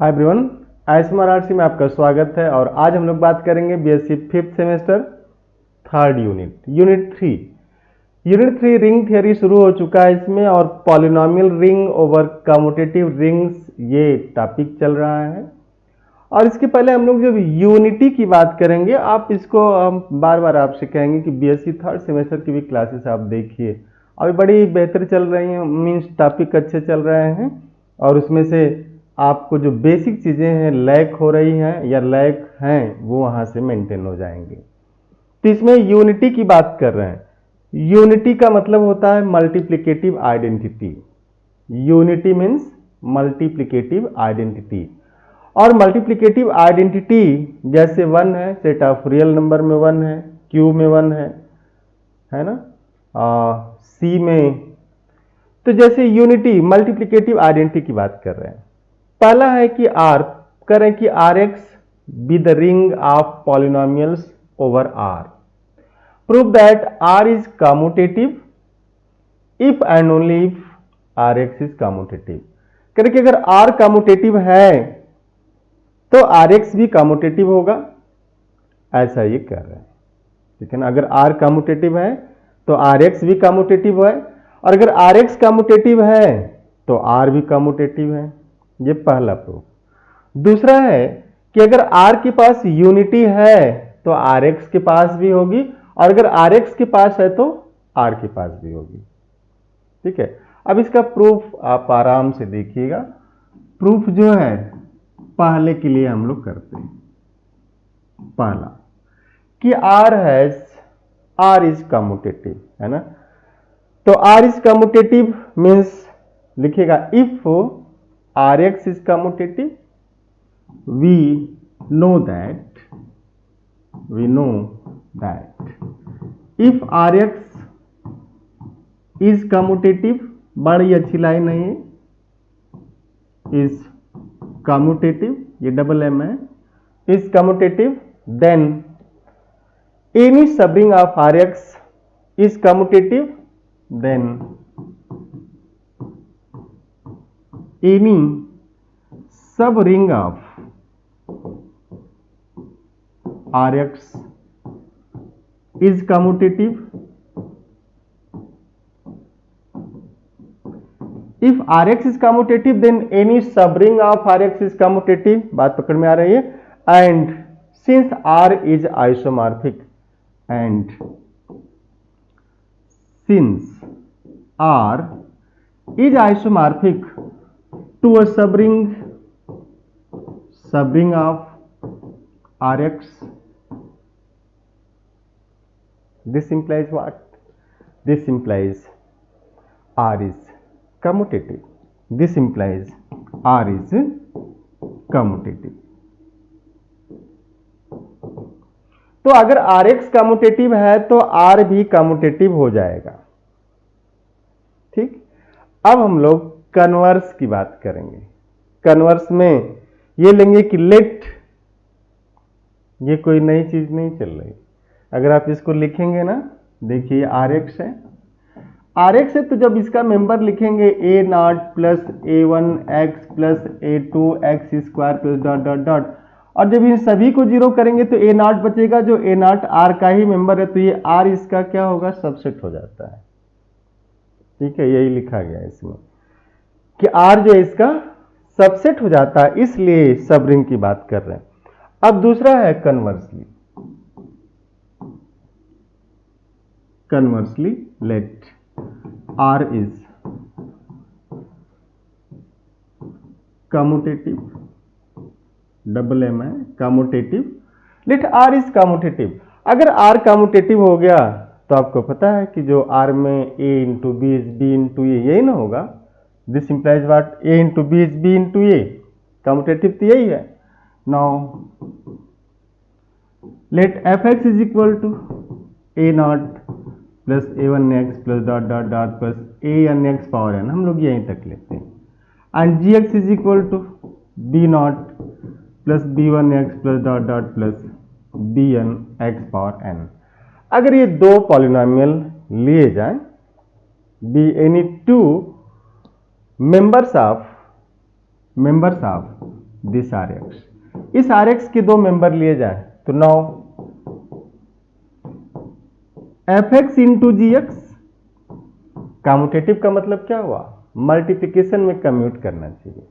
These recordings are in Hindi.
हाय एवरीवन, आईएसएमआर आरसी में आपका स्वागत है। और आज हम लोग बात करेंगे BSc fifth semester third unit three ring theory शुरू हो चुका है इसमें, और polynomial ring over commutative rings ये टॉपिक चल रहा है। और इसके पहले हम लोग जब यूनिटी की बात करेंगे, आप इसको हम बार बार आपसे कहेंगे कि बीएससी थर्ड सेमेस्टर की भी क्लासेस आप देखिए, अभी बड़ी बेहतर चल रही हैं, मीन्स टॉपिक अच्छे चल रहे हैं। और उसमें से आपको जो बेसिक चीज़ें हैं लैक हो रही हैं या लैक हैं वो वहाँ से मेंटेन हो जाएंगे। तो इसमें यूनिटी की बात कर रहे हैं। यूनिटी का मतलब होता है multiplicative identity. Unity means multiplicative identity. और मल्टीप्लिकेटिव आइडेंटिटी जैसे 1 है, सेट ऑफ रियल नंबर में 1 है, क्यू में 1 है ना, सी में। तो जैसे यूनिटी मल्टीप्लिकेटिव आइडेंटिटी की बात कर रहे हैं। पहला है कि आर करें कि R x be the ring of polynomials over R. Prove that R is commutative if and only if R x is commutative. करें कि अगर आर कम्यूटेटिव है तो आर एक्स भी कम्यूटेटिव होगा, ऐसा ये कह रहे हैं। ठीक है ना, अगर आर कम्यूटेटिव है तो आर एक्स भी कम्यूटेटिव है, और अगर आर एक्स कम्यूटेटिव है तो आर भी कम्यूटेटिव है। ये पहला प्रूफ। दूसरा है कि अगर आर के पास यूनिटी है तो आर एक्स के पास भी होगी, और अगर आर एक्स के पास है तो आर के पास भी होगी। ठीक है, अब इसका प्रूफ आप आराम से देखिएगा। प्रूफ जो है पहले के लिए हम लोग करते हैं। पहला कि आर इज कम्यूटेटिव, है ना। तो आर इज कम्यूटेटिव मीन्स लिखिएगा if R x is commutative, we know that if Rx is commutative, बड़ी अच्छी लाइन है ये, is commutative, ये डबल एम है, is commutative, then any subring of Rx is commutative, then any subring of Rx is commutative if Rx is commutative then any subring of Rx is commutative। बात पकड़ में आ रही है। and since R is isomorphic and since R is isomorphic to a subring of Rx, this implies what? This implies R is commutative. This implies R is commutative. तो अगर Rx कम्यूटेटिव है तो R भी कम्यूटेटिव हो जाएगा। ठीक, अब हम लोग कन्वर्स की बात करेंगे। कन्वर्स में ये लेंगे कि लेट, ये कोई नई चीज नहीं चल रही। अगर आप इसको लिखेंगे ना, देखिए आर एक्स है, आर एक्स है, तो जब इसका मेंबर लिखेंगे a naught plus a one x plus a two x square plus dot dot dot, और जब इन सभी को जीरो करेंगे तो ए नॉट बचेगा, जो ए नॉट आर का ही मेंबर है, तो ये आर इसका क्या होगा, सबसेट हो जाता है। ठीक है, यही लिखा गया है इसमें कि आर जो है इसका सबसेट हो जाता है, इसलिए सब रिंग की बात कर रहे हैं। अब दूसरा है conversely let R is commutative, double M है, commutative, let R is commutative. अगर आर कम्यूटेटिव हो गया तो आपको पता है कि जो आर में a into b is b into a, यही ना होगा। This implies what, a into b is b into a, commutative तो यही है। Now let f x is equal to a naught plus a one x plus dot dot dot plus a n x power n, हम लोग यहीं तक लेते हैं। And g x is equal to b naught plus b one x plus dot dot plus b n x power n. अगर ये दो पॉलिनोमियल लिए जाएं, be any two members of this R x. इस आर एक्स के दो मेंबर लिए जाए तो now f x into g x, commutative का मतलब क्या हुआ, मल्टीप्लिकेशन में कम्यूट करना चाहिए।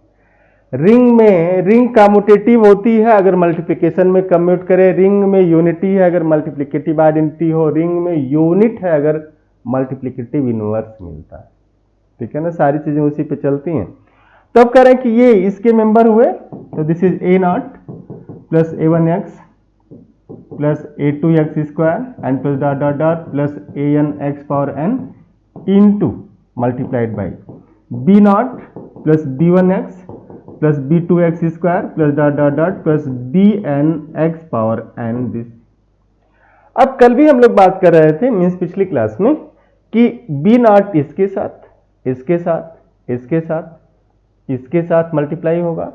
रिंग में रिंग कम्यूटेटिव होती है अगर मल्टीप्लिकेशन में कम्यूट करे, रिंग में यूनिटी है अगर मल्टीप्लिकेटिव आइडेंटिटी हो, रिंग में यूनिट है अगर मल्टीप्लिकेटिव इनवर्स मिलता है। ठीक है ना, सारी चीजें उसी पे चलती हैं। तो अब कह रहे हैं कि ये इसके मेंबर हुए, तो this is a naught plus a one x plus a two x square and plus dot dot dot plus a n x power n into multiplied by b naught plus b one x plus b two x square plus dot dot dot plus b n x power n this. अब कल भी हम लोग बात कर रहे थे मीन्स पिछली क्लास में कि बी नॉट इसके साथ इसके साथ इसके साथ इसके साथ मल्टीप्लाई होगा।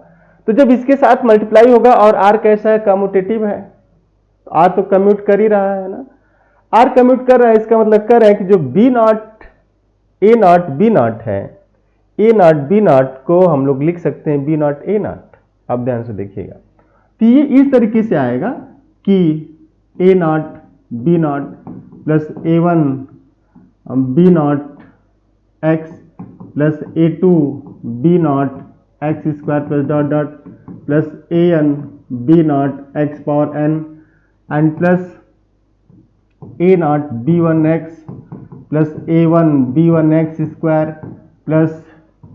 तो जब इसके साथ मल्टीप्लाई होगा और आर कैसा है, कम्यूटेटिव है, आर तो कम्यूट कर ही रहा है ना, आर कम्यूट कर रहा है, इसका मतलब कर रहा है कि जो b naught a naught b naught है, ए नॉट बी नॉट को हम लोग लिख सकते हैं बी नॉट ए नॉट। अब ध्यान से देखिएगा, तो ये इस तरीके से आएगा कि a naught b naught plus a one b naught x plus a two b naught x square plus dot dot plus a n b naught x power n and plus a naught b one x plus a one b one x square plus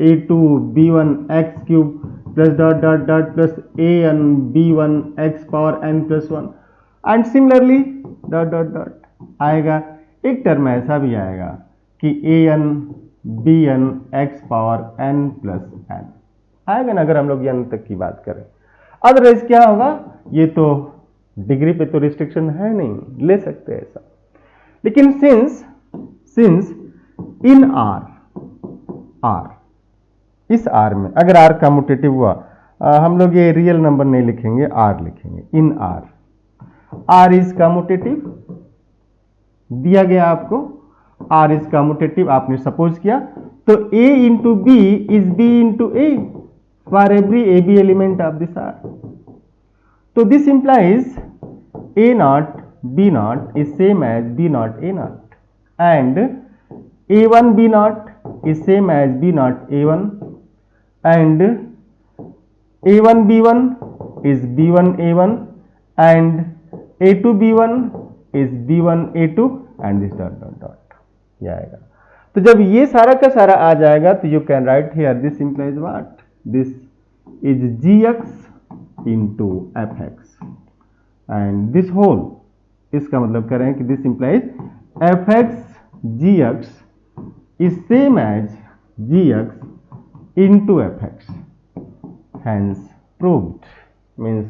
a two b one x cube plus dot dot dot plus a n b one x power n plus one and similarly dot dot dot आएगा। एक टर्म ऐसा भी आएगा कि a n b n x power n plus n आएगा ना, अगर हम लोग एन तक की बात करें। अदरवाइज क्या होगा, ये तो डिग्री पे तो रिस्ट्रिक्शन है नहीं, ले सकते हैं ऐसा। लेकिन सिंस इन आर इस आर में अगर आर कम्यूटेटिव हुआ, हम लोग ये रियल नंबर नहीं लिखेंगे, आर लिखेंगे। इन आर इज कम्यूटेटिव दिया गया आपको, आर इज कम्यूटेटिव आपने सपोज किया, तो a into b is b into a for every a b element of this R. तो this implies a naught b naught is same as b naught a naught and a one b naught is same as b naught a one and a1 b1 is b1 a1 and a2 b1 is b1 a2 and this dot dot dot ये आएगा। तो जब ये सारा का सारा आ जाएगा तो you can write here this implies what, this is gx into fx and this whole, इसका मतलब कर रहे हैं कि this implies fx gx is same as gx into fx, hence proved। Means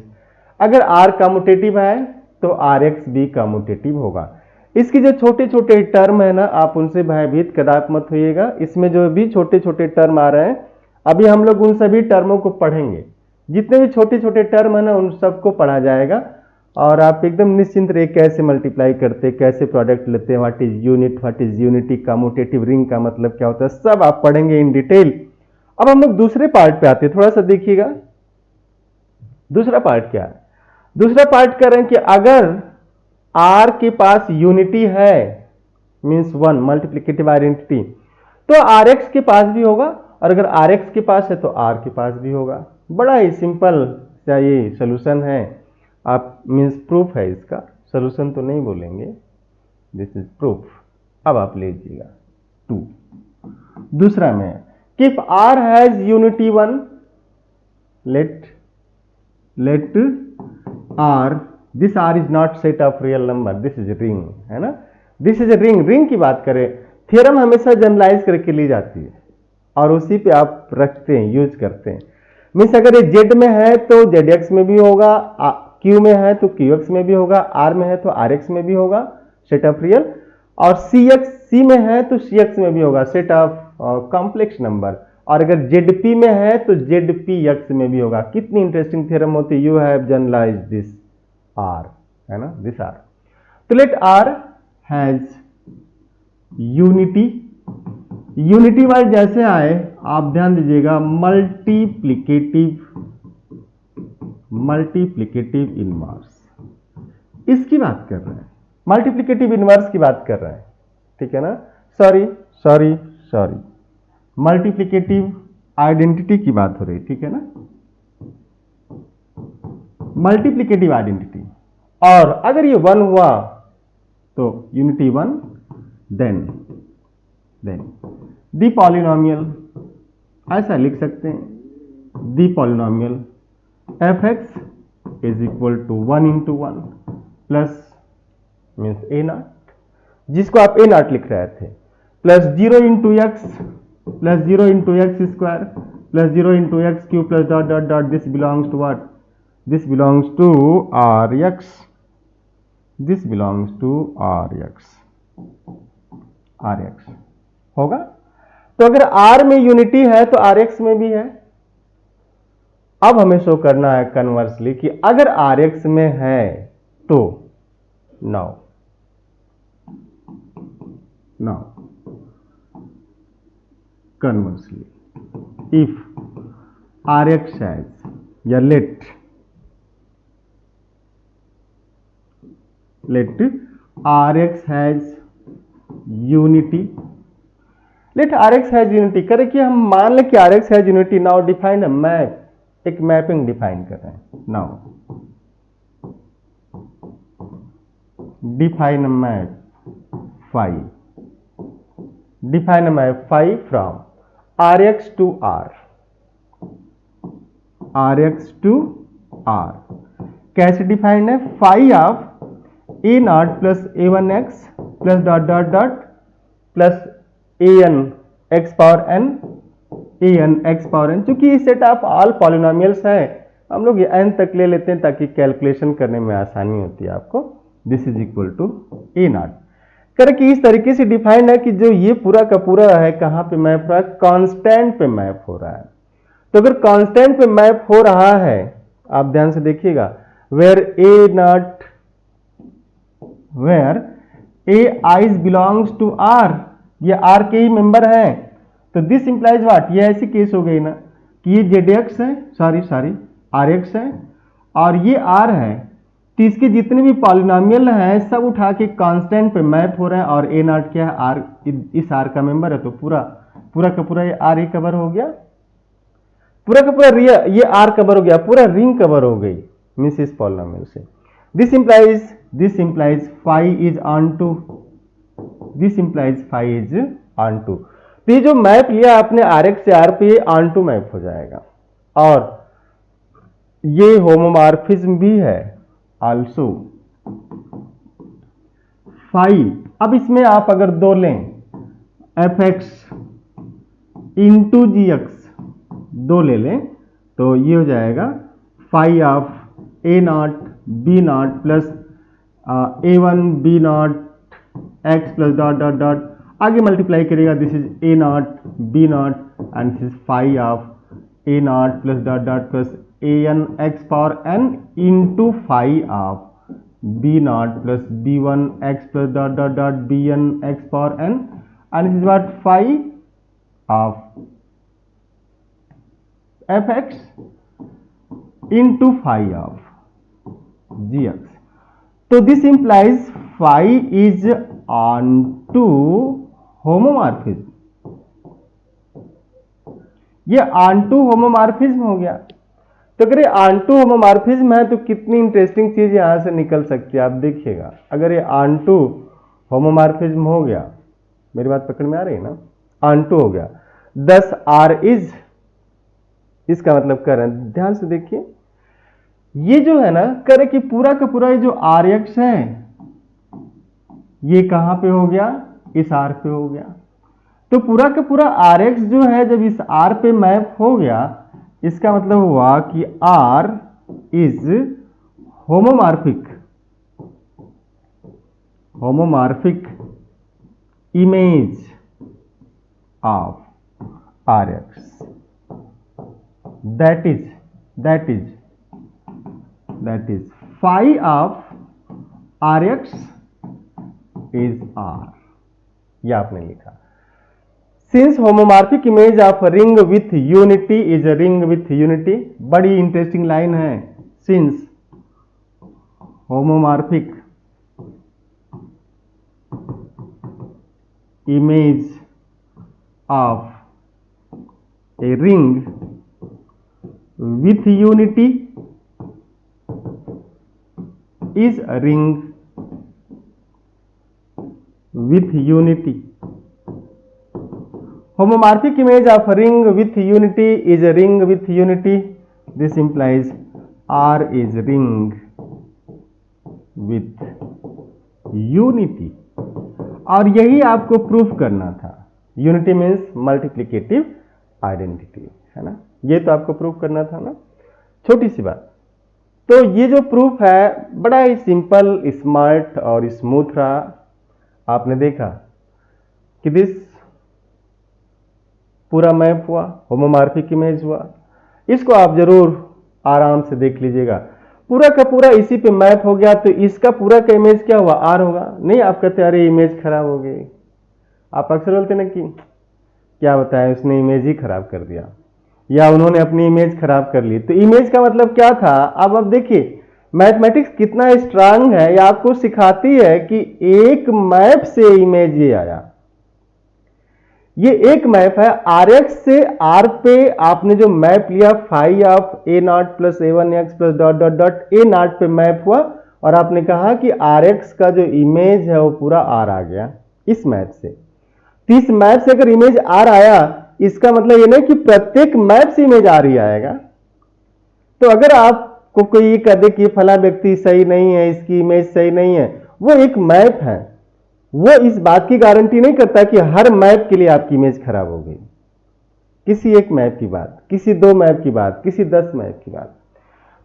अगर r कम्यूटेटिव है तो rx भी कम्यूटेटिव होगा। इसकी जो छोटे छोटे टर्म है ना, आप उनसे भयभीत कदापि मत होइएगा। इसमें जो भी छोटे छोटे टर्म आ रहे हैं अभी हम लोग उन सभी टर्मों को पढ़ेंगे। जितने भी छोटे छोटे टर्म है ना उन सबको पढ़ा जाएगा और आप एकदम निश्चिंत रहिए कैसे मल्टीप्लाई करते, कैसे प्रोडक्ट लेते हैं, what is unit, what is unity, commutative ring का मतलब क्या होता है, सब आप पढ़ेंगे इन डिटेल। अब हम लोग दूसरे पार्ट पे आते हैं, थोड़ा सा देखिएगा दूसरा पार्ट क्या है। दूसरा पार्ट कह रहे हैं कि अगर R के पास यूनिटी है मींस वन मल्टीप्लिकेटिव आइडेंटिटी, तो RX के पास भी होगा और अगर RX के पास है तो R के पास भी होगा। बड़ा ही सिंपल सा ये सोल्यूशन है, आप मींस प्रूफ है, इसका सोल्यूशन तो नहीं बोलेंगे, दिस इज प्रूफ। अब आप ले लीजिएगा 2। दूसरा में if R has unity 1, let R, this R is not set of real number, this is a ring, है ना, this is a ring। Ring की बात करें, थ्योरम हमेशा जनरलाइज करके ली जाती है और उसी पे आप रखते हैं, यूज करते हैं। मीन्स अगर ये Z में है तो ZX में भी होगा, Q में है तो QX में भी होगा, R में है तो RX में भी होगा, सेट ऑफ रियल, और C में है तो CX में भी होगा, सेट ऑफ कॉम्प्लेक्स नंबर, और अगर ZP में है तो ZPX में भी होगा। कितनी इंटरेस्टिंग थ्योरम होती है, you have generalise this R, है ना, दिस R। तो let R has unity, unity wise जैसे आए आप ध्यान दीजिएगा, मल्टीप्लिकेटिव मल्टीप्लिकेटिव इनवर्स इसकी बात कर रहे हैं, मल्टीप्लिकेटिव इनवर्स की बात कर रहे हैं, ठीक है ना। Sorry sorry sorry, multiplicative identity की बात हो रही, ठीक है ना, मल्टीप्लिकेटिव आइडेंटिटी। और अगर ये 1 हुआ तो यूनिटी 1, देन दी पॉलिनोमियल, ऐसा लिख सकते हैं, the polynomial f x is equal to 1 into 1 plus means a naught, जिसको आप ए नॉट लिख रहे थे, plus 0 into x plus 0 into x square plus 0 into x cube plus dot dot dot, this belongs to what, this belongs to R x, this belongs to R x होगा। तो अगर आर में यूनिटी है तो आर एक्स में भी है। अब हमें शो करना है कन्वर्सली कि अगर आर एक्स में है तो now conversely if Rx has, या let Rx has unity, let Rx has unity करें कि हम मान लें कि Rx has unity, now define a map, एक मैपिंग डिफाइन कर रहे हैं। Now define a map phi, define a map phi from Rx to R, Rx to R कैसे डिफाइंड है, phi of a naught plus a one x plus dot dot dot plus a n x power n, a n x power n. चूंकि ये सेट ऑफ ऑल पॉलिनोमियल्स है, हम लोग ये एन तक ले लेते हैं ताकि कैलकुलेशन करने में आसानी होती है आपको। This is equal to a naught कर कि इस तरीके से डिफाइंड है कि जो ये पूरा का पूरा है कहां पे मैप हो रहा है, कांस्टेंट पे मैप हो रहा है। तो अगर कांस्टेंट पे मैप हो रहा है, आप ध्यान से देखिएगा, where a naught, where a i's belongs to R, ये आर के ही मेंबर है, तो दिस इंप्लाइज व्हाट, ये ऐसी केस हो गई ना कि ये जेड एक्स है, सॉरी आर एक्स है और ये आर है, तो इसके जितने भी पॉलिनोमियल हैं सब उठा के कांस्टेंट पे मैप हो रहे हैं। और ए नॉट क्या है, आर, इस आर का मेंबर है, तो पूरा का पूरा ये आर ही कवर हो गया, पूरा का पूरा ये आर कवर हो गया, पूरा रिंग कवर हो गई मींस इस पॉलिनोमियल से। This implies phi is onto, this implies phi is onto. तो ये जो मैप लिया आपने आर एक्स से आर पे, ये ऑन टू मैप हो जाएगा और ये होमोमॉर्फिज्म भी है आल्सो फाई। अब इसमें आप अगर दो लें, f x into g x, दो ले लें तो ये हो जाएगा phi of a naught b naught plus a one b naught x plus dot dot dot, आगे मल्टीप्लाई करेगा, this is a naught b naught and this is phi of a naught plus dot dot plus a n x power n into phi of b naught plus b one x plus dot dot dot B n x power n and this is what phi of f x into phi of g x. तो this implies phi is onto homomorphism, ये ऑन टू होमोमॉर्फिज्म हो गया। तो अगर ये ऑन टू होमोमॉर्फिज्म है तो कितनी इंटरेस्टिंग चीज यहां से निकल सकती है, आप देखिएगा। अगर ये ऑन टू होमोमॉर्फिज्म हो गया, मेरी बात पकड़ में आ रही है ना, ऑन टू हो गया, 10 आर इज, इसका मतलब कर रहे हैं, ध्यान से देखिए, ये जो है ना करे कि पूरा का पूरा ये जो आर एक्स है ये कहां पे हो गया, इस आर पे हो गया। तो पूरा का पूरा आर एक्स जो है जब इस आर पे मैप हो गया, इसका मतलब हुआ कि R is homomorphic image of R x, that is phi of Rx is R, ये आपने लिखा। Since homomorphic image of ring with unity is a ring with unity, बड़ी इंटरेस्टिंग लाइन है। since homomorphic image of a ring with unity is a ring with unity. Homomorphic image of a ring with unity is a ring with unity. This implies R is ring with unity. और यही आपको प्रूफ करना था. यूनिटी मीन्स मल्टीप्लिकेटिव आइडेंटिटी, है ना. ये तो आपको प्रूफ करना था ना. छोटी सी बात. तो ये जो प्रूफ है बड़ा ही सिंपल, स्मार्ट और स्मूथ रहा. आपने देखा कि दिस पूरा मैप हुआ, होमोमॉर्फिक इमेज हुआ. इसको आप जरूर आराम से देख लीजिएगा. पूरा का पूरा इसी पे मैप हो गया तो इसका पूरा का इमेज क्या हुआ, आर होगा. नहीं आप कहते अरे इमेज खराब हो गई. आप अक्सर बोलते ना कि क्या बताया उसने इमेज ही खराब कर दिया या उन्होंने अपनी इमेज खराब कर ली. तो इमेज का मतलब क्या था. अब देखिए मैथमेटिक्स कितना स्ट्रांग है. ये आपको सिखाती है कि एक मैप से इमेज ये आया. ये एक मैप है आर एक्स से आर पे. आपने जो मैप लिया phi of a naught plus a one x plus dot dot dot a naught पे मैप हुआ और आपने कहा कि आर एक्स का जो इमेज है वो पूरा आर आ गया इस मैप से. तो इस मैप से अगर इमेज आर आया इसका मतलब ये नहीं कि प्रत्येक मैप से इमेज आर ही आएगा. तो अगर आपको कोई ये कह दे कि फला व्यक्ति सही नहीं है, इसकी इमेज सही नहीं है, वो एक मैप है. वो इस बात की गारंटी नहीं करता कि हर मैप के लिए आपकी इमेज खराब हो गई. किसी एक मैप की बात, किसी 2 मैप की बात, किसी 10 मैप की बात.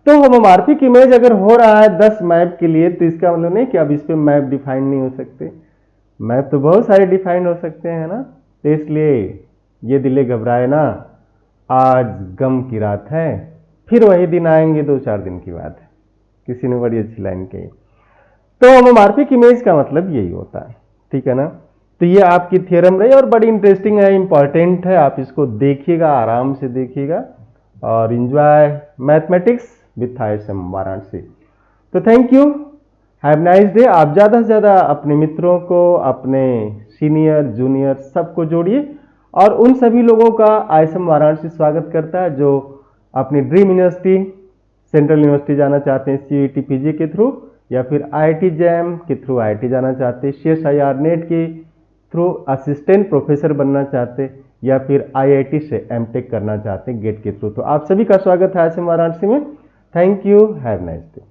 तो होमोमॉर्फिक इमेज अगर हो रहा है 10 मैप के लिए तो इसका मतलब नहीं कि अब इस पे मैप डिफाइन नहीं हो सकते. मैप तो बहुत सारे डिफाइन हो सकते हैं ना. तो इसलिए ये दिले घबराए ना, आज गम की रात है, फिर वही दिन आएंगे 2-4 दिन की बात है. किसी ने बड़ी अच्छी लाइन कही. तो होमोमॉर्फिक इमेज का मतलब यही होता है. ठीक है ना. तो ये आपकी थ्योरम रही और बड़ी इंटरेस्टिंग है, इंपॉर्टेंट है. आप इसको देखिएगा, आराम से देखिएगा और enjoy mathematics with ISM Varanasi. तो thank you, have nice day. आप ज़्यादा से ज़्यादा अपने मित्रों को, अपने सीनियर जूनियर सबको जोड़िए और उन सभी लोगों का ISM वाराणसी स्वागत करता है जो अपनी ड्रीम यूनिवर्सिटी सेंट्रल यूनिवर्सिटी जाना चाहते हैं CET PG के थ्रू या फिर IIT JAM के थ्रू IIT जाना चाहते, CSIR नेट के थ्रू असिस्टेंट प्रोफेसर बनना चाहते या फिर IIT से MTech करना चाहते गेट के थ्रू. तो आप सभी का स्वागत है ISM वाराणसी में. Thank you, have nice day.